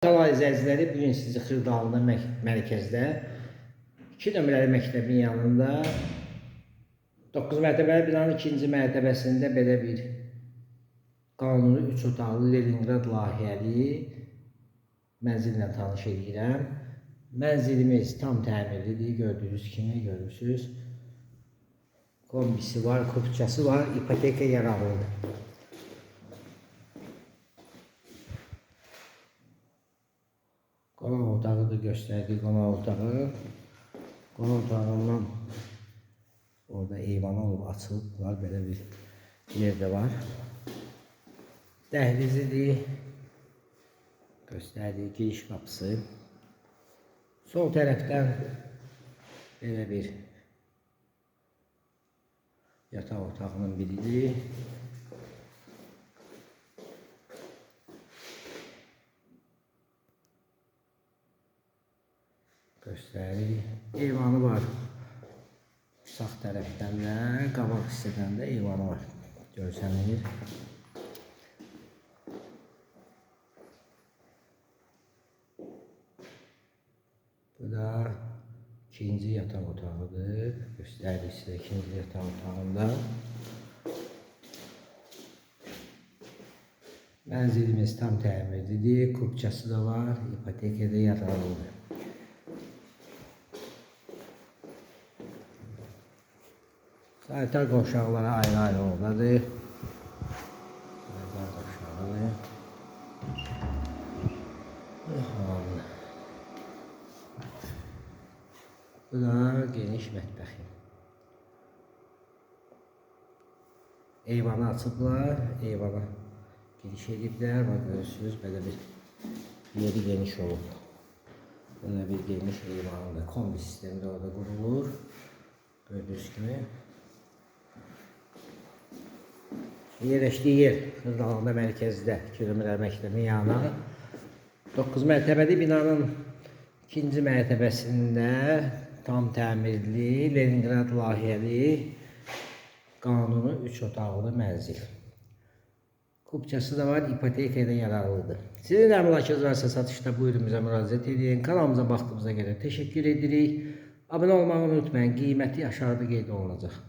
Salam izləyiciləri, bugün sizi Xırdalı mərkəzdə 2 nömrəli məktəbin yanında 9 mərtəbəli binanın 2-ci mərtəbəsində belə bir qanuni 3 otaqlı Leningrad layihəli mənzillə tanış edirəm. Mənzilimiz tam təmirlidir, gördüyünüz kimi görürsünüz. Kombisi var, kupçası var, ipoteka yararlıdır. Qonaq otağı da göstərdiyi qonaq otağı. Qonaq otağından orada eyvanı olub açılıb var, belə bir yer də var. Dəhlizidir. Göstərdiyi giriş qapısı. Sol tərəfdən belə bir yataq otağının biridir. Göstərir. Eyvanı var. Sağ tərəfdən də, qabaq hissədən də eyvanı var. Görsənir. Bu da ikinci yataq otağıdır. Göstərir sizə ikinci yataq otağında. Mənzilimiz tam təmirlidir. Kupçası da var. İpotekada yararlıdır. Sanitar qovşaqları ayrı-ayrı oradadır. Sanitar qovşaqları. Bu da geniş mətbəxi. Eyvanı açıblar, eyvana giriş ediblər. Bax, görürsünüz, belə bir yeri geniş olub. Belə bir geniş eyvanında kombi sistemi də orada qurulur. Gördüyünüz kimi. Yerləşdiyi yer Xırdalı mərkəzdə, 2 nömrəli məktəbin yanına. 9 mərtəbəli binanın 2-ci mərtəbəsində tam təmirli, Leningrad layihəli, qanuni 3 otaqlı mənzil. Kupçası da var, ipotekada yararlıdır. Sizin də əmlakınız varsa satışda buyurun bizə müraciət edin. Kanalımıza baxdığınıza görə təşəkkür edirik. Abunə olmağı unutmayın, qiyməti aşağıda qeyd olunacaq.